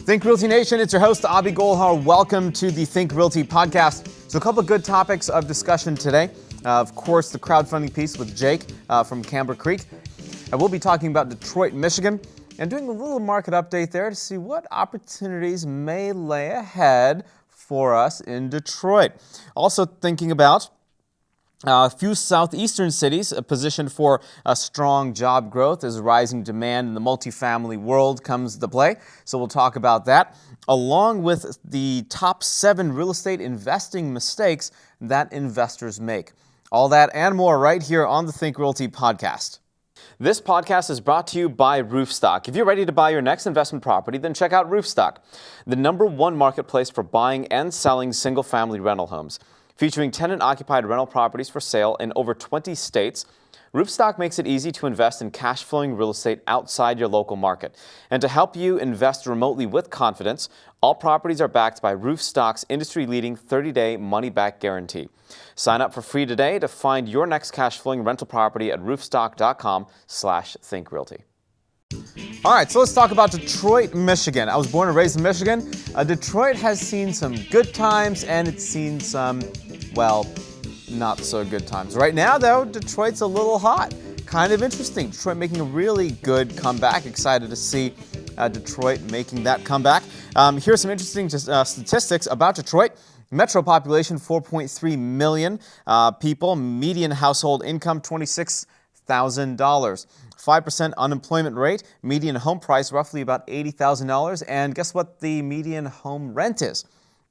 Think Realty Nation, it's your host, Abhi Golhar. Welcome to the Think Realty podcast. So a couple of good topics of discussion today. Of course, the crowdfunding piece with Jake from Camber Creek. And we'll be talking about Detroit, Michigan, and doing a little market update there to see what opportunities may lay ahead for us in Detroit. Also thinking about a few southeastern cities positioned for a strong job growth as rising demand in the multifamily world comes to play. So we'll talk about that, along with the top 7 real estate investing mistakes that investors make. All that and more right here on the Think Realty podcast. This podcast is brought to you by Roofstock. If you're ready to buy your next investment property, then check out Roofstock, the #1 marketplace for buying and selling single-family rental homes. Featuring tenant-occupied rental properties for sale in over 20 states, Roofstock makes it easy to invest in cash-flowing real estate outside your local market. And to help you invest remotely with confidence, all properties are backed by Roofstock's industry-leading 30-day money-back guarantee. Sign up for free today to find your next cash-flowing rental property at roofstock.com/thinkrealty. All right, so let's talk about Detroit, Michigan. I was born and raised in Michigan. Detroit has seen some good times and it's seen some, well, not so good times. Right now, though, Detroit's a little hot. Kind of interesting. Detroit making a really good comeback. Excited to see Detroit making that comeback. Here's some interesting statistics about Detroit. Metro population, 4.3 million people. Median household income, $26,000. 5% unemployment rate. Median home price, roughly about $80,000. And guess what the median home rent is?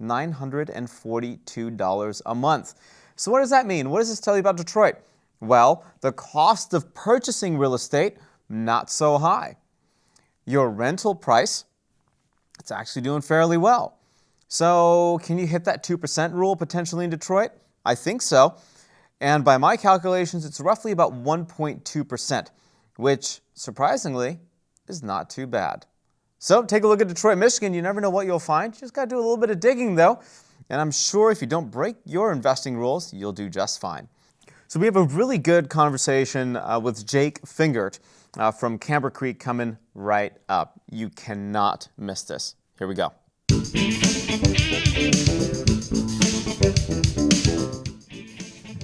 $942 a month. So what does that mean? What does this tell you about Detroit? Well, the cost of purchasing real estate, not so high. Your rental price, it's actually doing fairly well. So can you hit that 2% rule potentially in Detroit? I think so. And by my calculations, it's roughly about 1.2%, which surprisingly is not too bad. So take a look at Detroit, Michigan. You never know what you'll find. You just got to do a little bit of digging though. And I'm sure if you don't break your investing rules, you'll do just fine. So we have a really good conversation with Jake Fingert from Camber Creek coming right up. You cannot miss this. Here we go.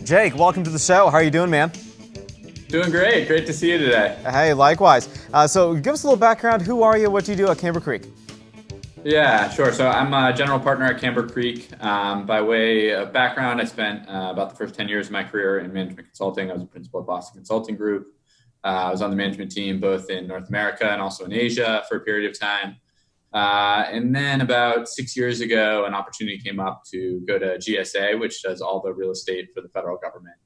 Jake, welcome to the show. How are you doing, man? Doing great. Great to see you today. Hey, likewise. So give us a little background. Who are you? What do you do at Camber Creek? Yeah, sure. So I'm a general partner at Camber Creek. By way of background, I spent about the first 10 years of my career in management consulting. I was a principal at Boston Consulting Group. I was on the management team both in North America and also in Asia for a period of time. And then about 6 years ago, an opportunity came up to go to GSA, which does all the real estate for the federal government.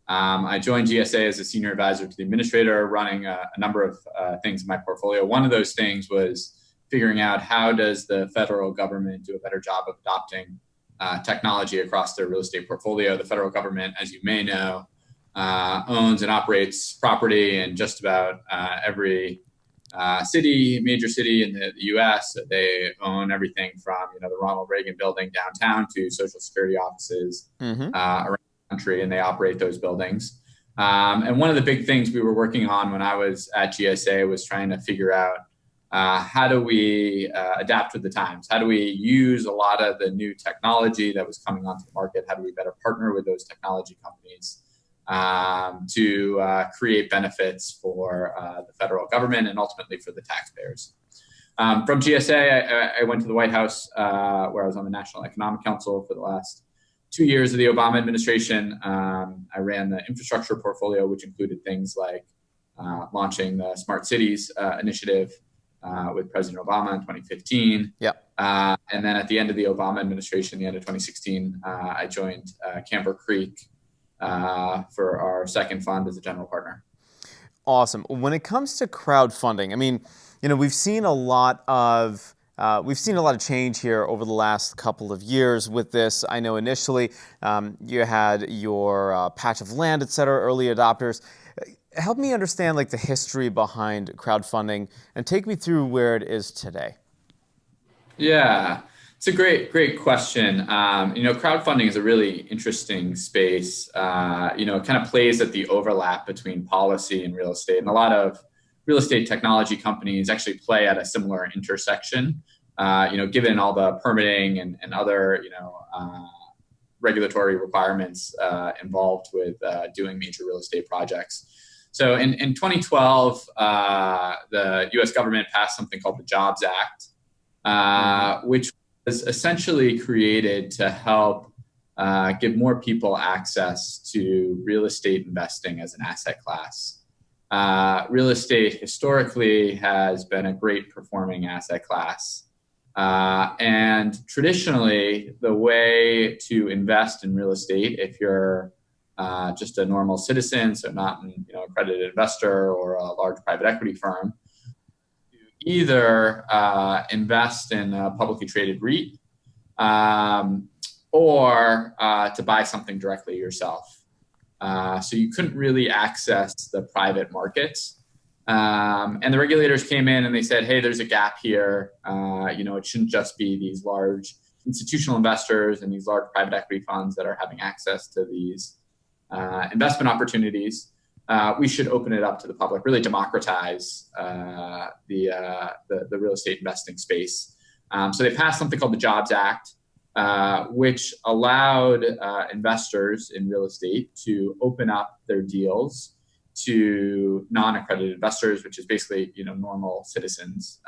I joined GSA as a senior advisor to the administrator, running a number of things in my portfolio. One of those things was figuring out how does the federal government do a better job of adopting technology across their real estate portfolio. The federal government, as you may know, owns and operates property in just about every major city in the U.S. They own everything from the Ronald Reagan building downtown to Social Security offices around the country, and they operate those buildings. And one of the big things we were working on when I was at GSA was trying to figure out how do we adapt with the times? How do we use a lot of the new technology that was coming onto the market? How do we better partner with those technology companies to create benefits for the federal government and ultimately for the taxpayers? From GSA, I went to the White House where I was on the National Economic Council for the last 2 years of the Obama administration. I ran the infrastructure portfolio, which included things like launching the Smart Cities initiative with President Obama in 2015. Yep. And then at the end of the Obama administration, the end of 2016, I joined Camber Creek for our second fund as a general partner. Awesome. When it comes to crowdfunding, I mean, we've seen a lot of change here over the last couple of years with this. I know initially you had your patch of land, et cetera, early adopters. Help me understand the history behind crowdfunding and take me through where it is today. Yeah, it's a great question. Crowdfunding is a really interesting space. It kind of plays at the overlap between policy and real estate, and a lot of real estate technology companies actually play at a similar intersection given all the permitting and other, regulatory requirements involved with doing major real estate projects. So in 2012, the U.S. government passed something called the Jobs Act, which was essentially created to help give more people access to real estate investing as an asset class. Real estate historically has been a great performing asset class. And traditionally, the way to invest in real estate, if you're just a normal citizen, so not an accredited investor or a large private equity firm, either invest in a publicly traded REIT or to buy something directly yourself. So you couldn't really access the private markets. And the regulators came in and they said, hey, there's a gap here. It shouldn't just be these large institutional investors and these large private equity funds that are having access to these investment opportunities. We should open it up to the public, really democratize the real estate investing space. So they passed something called the Jobs Act, which allowed investors in real estate to open up their deals to non-accredited investors, which is basically normal citizens,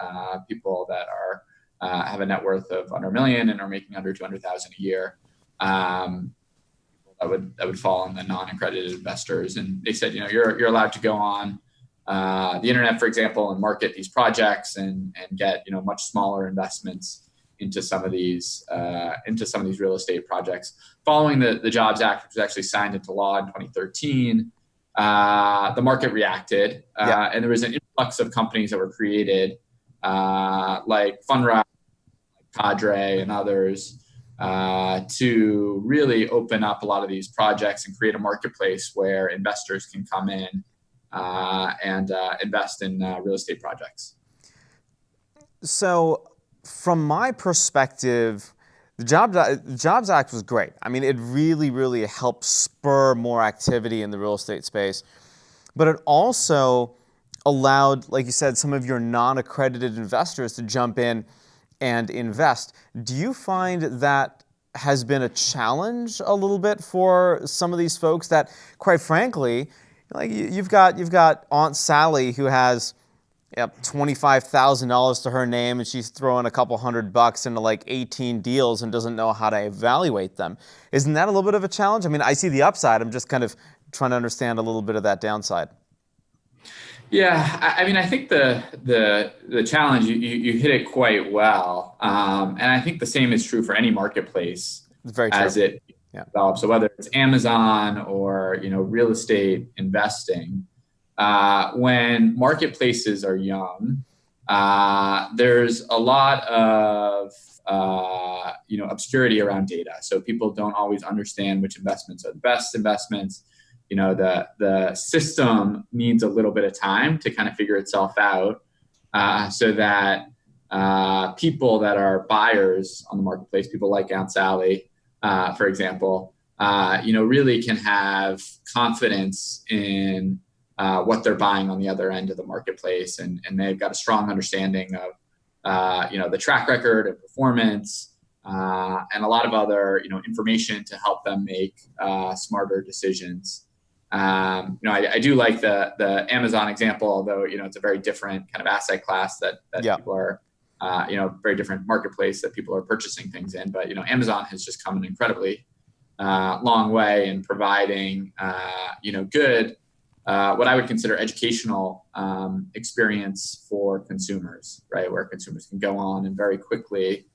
people that are have a net worth of under $1 million and are making under $200,000 a year. That would fall on the non-accredited investors. And they said, you're allowed to go on the internet, for example, and market these projects and get much smaller investments into some of these real estate projects. Following the Jobs Act, which was actually signed into law in 2013, the market reacted, and there was an influx of companies that were created, like Fundrise, Cadre, and others, to really open up a lot of these projects and create a marketplace where investors can come in and invest in real estate projects. So, from my perspective, the Jobs Act was great. I mean, it really, really helped spur more activity in the real estate space. But it also allowed, like you said, some of your non-accredited investors to jump in and invest. Do you find that has been a challenge a little bit for some of these folks that, quite frankly, like you've got Aunt Sally who has $25,000 to her name, and she's throwing a couple $100 into like 18 deals and doesn't know how to evaluate them. Isn't that a little bit of a challenge? I mean, I see the upside. I'm just kind of trying to understand a little bit of that downside. Yeah, I mean, I think the challenge, you hit it quite well, and I think the same is true for any marketplace as it develops. So whether it's Amazon or real estate investing. When marketplaces are young, there's a lot of obscurity around data. So people don't always understand which investments are the best investments. The system needs a little bit of time to kind of figure itself out, so that people that are buyers on the marketplace, people like Aunt Sally, for example, really can have confidence in what they're buying on the other end of the marketplace, and they've got a strong understanding of the track record and performance, and a lot of other information to help them make smarter decisions. I do like the Amazon example, although it's a very different kind of asset class that people are very different marketplace that people are purchasing things in. But Amazon has just come an incredibly long way in providing good what I would consider educational experience for consumers, right? Where consumers can go on and very quickly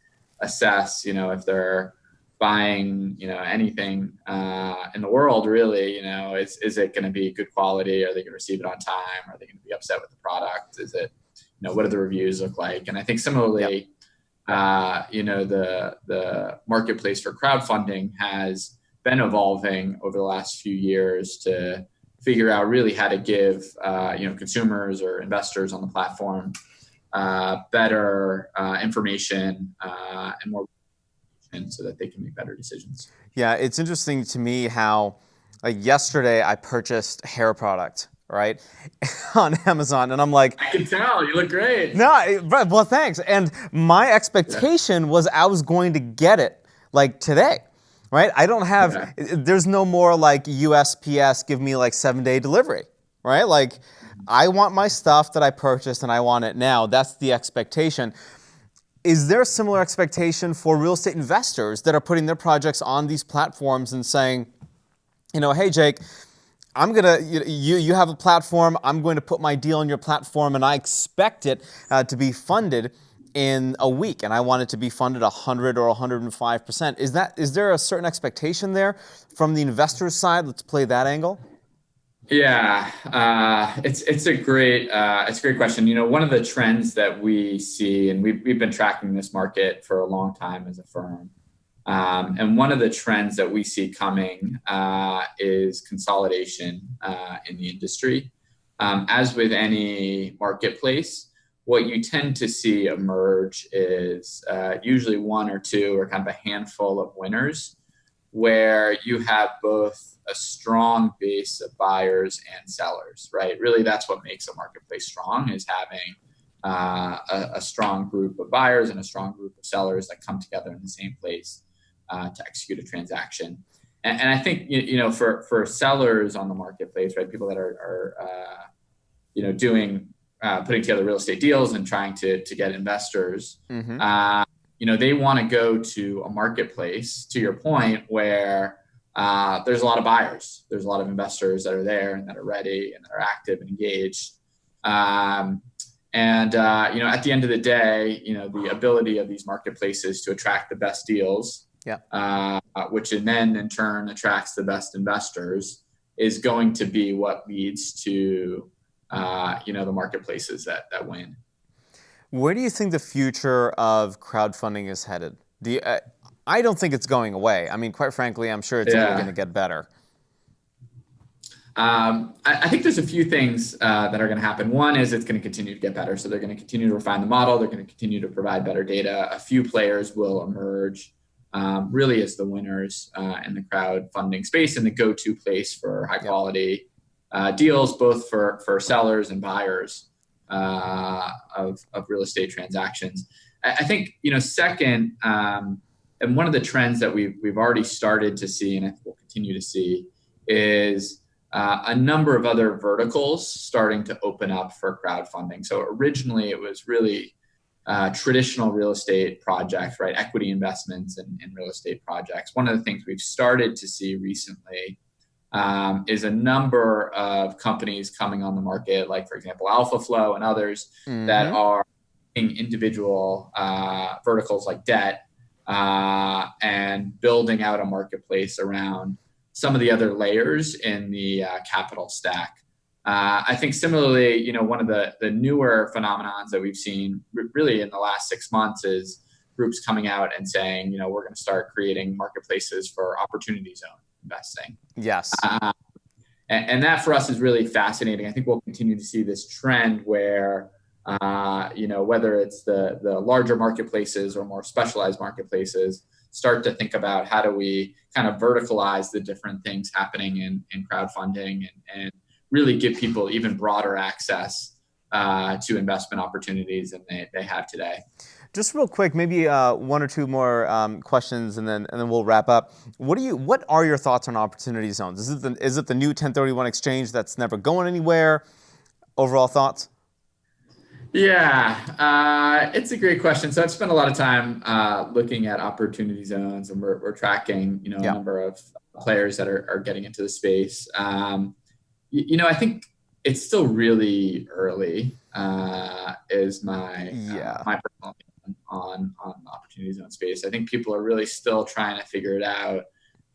assess, if they're buying, anything in the world, really, is it going to be good quality? Are they going to receive it on time? Are they going to be upset with the product? Is it, what do the reviews look like? And I think similarly, the marketplace for crowdfunding has been evolving over the last few years to figure out really how to give consumers or investors on the platform better information and more so that they can make better decisions. Yeah, it's interesting to me how, like yesterday, I purchased hair product right, on Amazon. And I'm like, I can tell you look great. no, well, thanks. And my expectation was I was going to get it like today, right? I don't have, there's no more like USPS give me like 7-day delivery, right? Like I want my stuff that I purchased and I want it now. That's the expectation. Is there a similar expectation for real estate investors that are putting their projects on these platforms and saying, hey, Jake, you have a platform, I'm going to put my deal on your platform and I expect it to be funded in a week and I want it to be funded 100 or 105%. Is there a certain expectation there from the investor's side? Let's play that angle. Yeah, it's a great question. One of the trends that we see, and we've been tracking this market for a long time as a firm, and one of the trends that we see coming is consolidation in the industry. As with any marketplace, what you tend to see emerge is usually one or two or kind of a handful of winners, where you have both a strong base of buyers and sellers, right? Really, that's what makes a marketplace strong, is having a strong group of buyers and a strong group of sellers that come together in the same place to execute a transaction. And I think, for sellers on the marketplace, right, people that are putting together real estate deals and trying to get investors, they want to go to a marketplace, to your point, where there's a lot of buyers, there's a lot of investors that are there and that are ready and that are active and engaged. At the end of the day, the ability of these marketplaces to attract the best deals, which then in turn attracts the best investors, is going to be what leads to the marketplaces that win. Where do you think the future of crowdfunding is headed? I don't think it's going away. I mean, quite frankly, I'm sure it's only going to get better. I think there's a few things that are going to happen. One is it's going to continue to get better. So they're going to continue to refine the model. They're going to continue to provide better data. A few players will emerge really as the winners in the crowdfunding space and the go-to place for high quality deals, both for sellers and buyers of real estate transactions. I think, second, and one of the trends that we've already started to see, and I think we'll continue to see, is a number of other verticals starting to open up for crowdfunding. So originally it was really traditional real estate projects, right? Equity investments in real estate projects. One of the things we've started to see recently is a number of companies coming on the market, like, for example, AlphaFlow and others that are in individual verticals like debt and building out a marketplace around some of the other layers in the capital stack. I think similarly, one of the newer phenomenons that we've seen really in the last 6 months is groups coming out and saying, we're going to start creating marketplaces for opportunity zone investing. Yes. And that for us is really fascinating. I think we'll continue to see this trend where, whether it's the larger marketplaces or more specialized marketplaces, start to think about how do we kind of verticalize the different things happening in crowdfunding and really give people even broader access to investment opportunities than they have today. Just real quick, maybe one or two more questions, and then we'll wrap up. What are your thoughts on opportunity zones? Is it the new 1031 exchange that's never going anywhere? Overall thoughts? Yeah, it's a great question. So I've spent a lot of time looking at opportunity zones, and we're tracking a number of players that are getting into the space. I think it's still really early. Is my personal opinion on the opportunity zone space. I think people are really still trying to figure it out.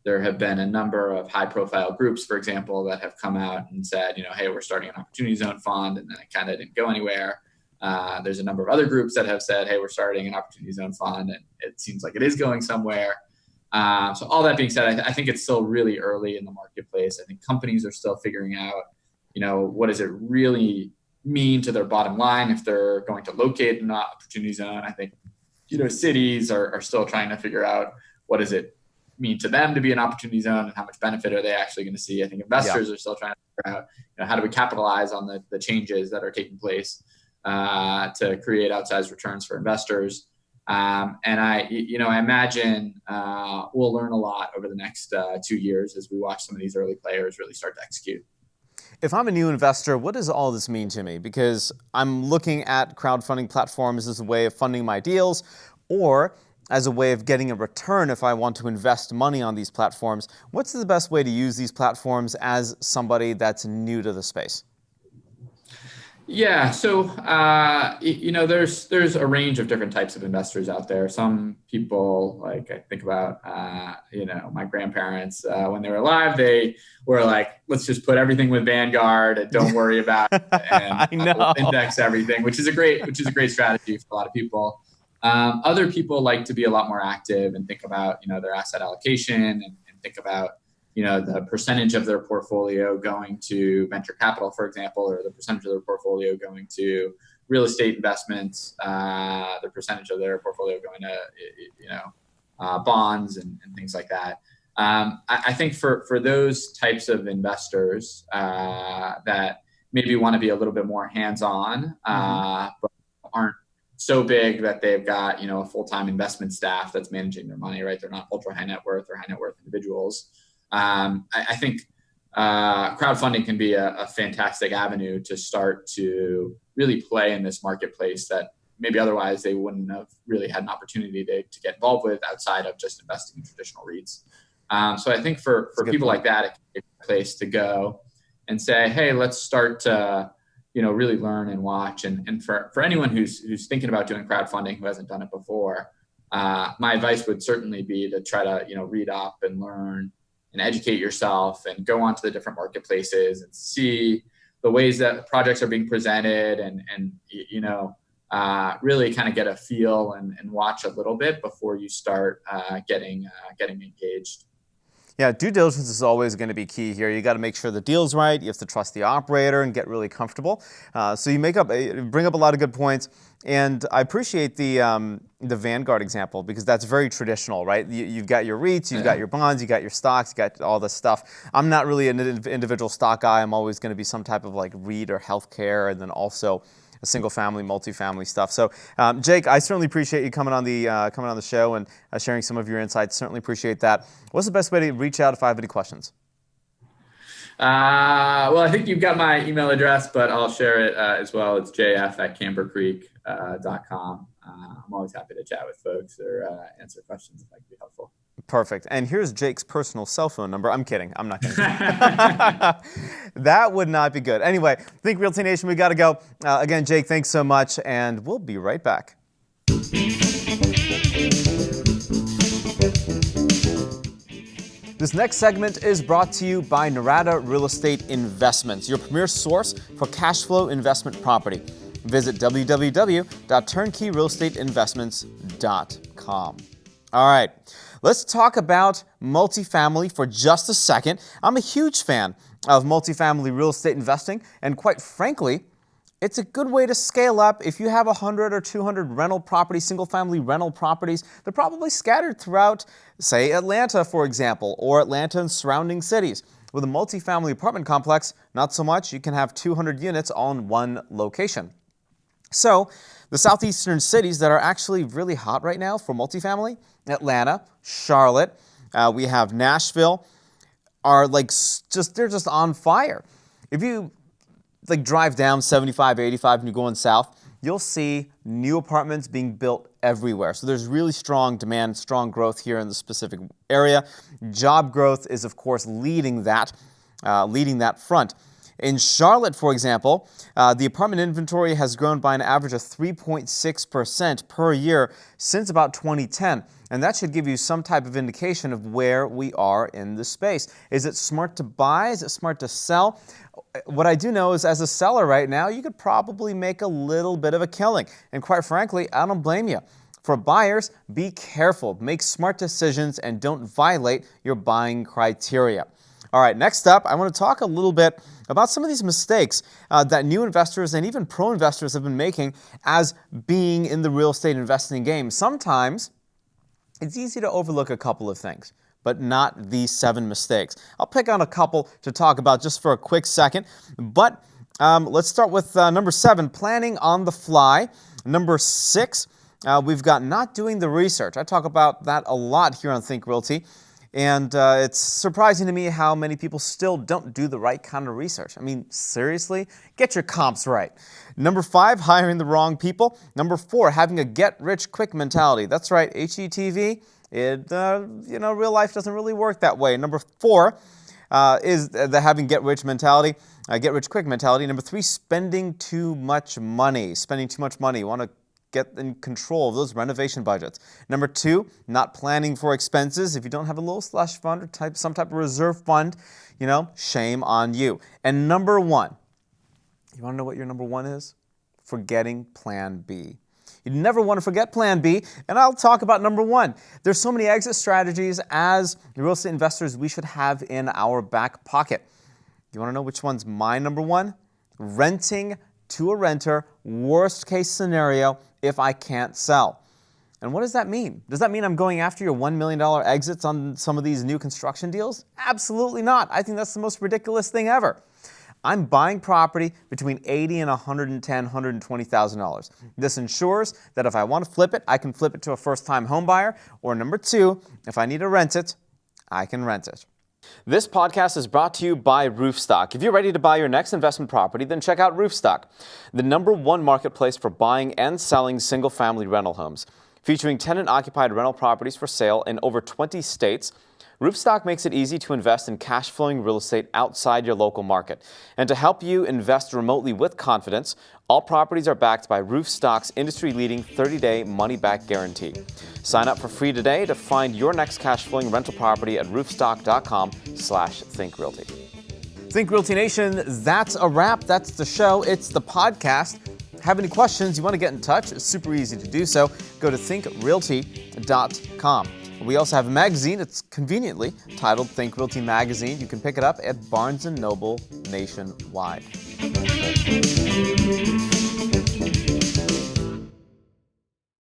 There have been a number of high-profile groups, for example, that have come out and said, hey, we're starting an opportunity zone fund, and then it kind of didn't go anywhere. There's a number of other groups that have said, hey, we're starting an opportunity zone fund, and it seems like it is going somewhere. So all that being said, I think it's still really early in the marketplace. I think companies are still figuring out, what does it really mean to their bottom line if they're going to locate an opportunity zone. I think, cities are still trying to figure out what does it mean to them to be an opportunity zone, and how much benefit are they actually going to see. I think investors are still trying to figure out, how do we capitalize on the changes that are taking place to create outsized returns for investors. And I imagine we'll learn a lot over the next 2 years as we watch some of these early players really start to execute. If I'm a new investor, what does all this mean to me? Because I'm looking at crowdfunding platforms as a way of funding my deals, or as a way of getting a return if I want to invest money on these platforms. What's the best way to use these platforms as somebody that's new to the space? Yeah, so there's a range of different types of investors out there. Some people, like I think about my grandparents when they were alive, they were like, let's just put everything with Vanguard and don't worry about it, and we'll index everything, which is a great strategy for a lot of people. Other people like to be a lot more active and think about their asset allocation and think about the percentage of their portfolio going to venture capital, for example, or the percentage of their portfolio going to real estate investments, the percentage of their portfolio going to, bonds and things like that. I think for those types of investors that maybe want to be a little bit more hands-on, but aren't so big that they've got, a full-time investment staff that's managing their money, right? They're not ultra high net worth or high net worth individuals. I think crowdfunding can be a fantastic avenue to start to really play in this marketplace that maybe otherwise they wouldn't have really had an opportunity to get involved with outside of just investing in traditional REITs. So I think for people like that, it can be a place to go and say, hey, let's start to really learn and watch. And for anyone who's thinking about doing crowdfunding who hasn't done it before, my advice would certainly be to try to read up and learn and educate yourself and go onto the different marketplaces and see the ways that projects are being presented and really kind of get a feel and watch a little bit before you start getting engaged. Yeah, due diligence is always going to be key here. You got to make sure the deal's right. You have to trust the operator and get really comfortable. So you bring up a lot of good points, and I appreciate the Vanguard example because that's very traditional, right? You've got your REITs, you've got your bonds, you got your stocks, you got all this stuff. I'm not really an individual stock guy. I'm always going to be some type of like REIT or healthcare, and then also a single family, multifamily stuff. So, Jake, I certainly appreciate you coming on the show and sharing some of your insights. Certainly appreciate that. What's the best way to reach out if I have any questions? Well, I think you've got my email address, but I'll share it as well. It's jf@cambercreek.com. I'm always happy to chat with folks or answer questions if I can be helpful. Perfect. And here's Jake's personal cell phone number. I'm kidding. I'm not kidding. That would not be good. Anyway, Think Realty Nation, we got to go. Again, Jake, thanks so much, and we'll be right back. This next segment is brought to you by Narada Real Estate Investments, your premier source for cash flow investment property. Visit www.turnkeyrealestateinvestments.com. All right, let's talk about multifamily for just a second. I'm a huge fan of multifamily real estate investing, and quite frankly, it's a good way to scale up. If you have 100 or 200 rental properties, single-family rental properties, they're probably scattered throughout, say, Atlanta, for example, or Atlanta and surrounding cities. With a multifamily apartment complex, not so much. You can have 200 units all in one location. So, the southeastern cities that are actually really hot right now for multifamily, Atlanta, Charlotte, we have Nashville, are they're just on fire. If you drive down 75, 85 and you're going south, you'll see new apartments being built everywhere. So there's really strong demand, strong growth here in the specific area. Job growth is, of course, leading that front. In Charlotte, for example, the apartment inventory has grown by an average of 3.6% per year since about 2010. And that should give you some type of indication of where we are in the space. Is it smart to buy? Is it smart to sell? What I do know is as a seller right now, you could probably make a little bit of a killing. And quite frankly, I don't blame you. For buyers, be careful, make smart decisions, and don't violate your buying criteria. All right, next up, I want to talk a little bit about some of these mistakes that new investors and even pro investors have been making as being in the real estate investing game. Sometimes it's easy to overlook a couple of things, but not these 7 mistakes. I'll pick on a couple to talk about just for a quick second, but let's start with number 7, planning on the fly. Number 6, we've got not doing the research. I talk about that a lot here on Think Realty. And it's surprising to me how many people still don't do the right kind of research. I mean, seriously? Get your comps right. Number 5, hiring the wrong people. Number 4, having a get-rich-quick mentality. That's right, HGTV. Real life doesn't really work that way. Number 4 is the having get-rich mentality, get-rich-quick mentality. Number 3, spending too much money. Spending too much money. You want to get in control of those renovation budgets. Number 2, not planning for expenses. If you don't have a little slush fund or some type of reserve fund, shame on you. And number 1, you want to know what your number 1 is? Forgetting Plan B. You never want to forget Plan B, and I'll talk about number 1. There's so many exit strategies as real estate investors we should have in our back pocket. You want to know which one's my number 1? Renting to a renter, worst case scenario, if I can't sell. And what does that mean? Does that mean I'm going after your $1 million exits on some of these new construction deals? Absolutely not. I think that's the most ridiculous thing ever. I'm buying property between $80,000 and $110,000, $120,000. This ensures that if I want to flip it, I can flip it to a first-time home buyer, or number 2, if I need to rent it, I can rent it. This podcast is brought to you by Roofstock. If you're ready to buy your next investment property, then check out Roofstock, the #1 marketplace for buying and selling single-family rental homes. Featuring tenant-occupied rental properties for sale in over 20 states, Roofstock makes it easy to invest in cash-flowing real estate outside your local market. And to help you invest remotely with confidence, all properties are backed by Roofstock's industry-leading 30-day money-back guarantee. Sign up for free today to find your next cash-flowing rental property at roofstock.com/thinkrealty. Think Realty Nation, that's a wrap. That's the show. It's the podcast. Have any questions? You want to get in touch? It's super easy to do so. Go to thinkrealty.com. We also have a magazine. It's conveniently titled Think Realty Magazine. You can pick it up at Barnes & Noble nationwide.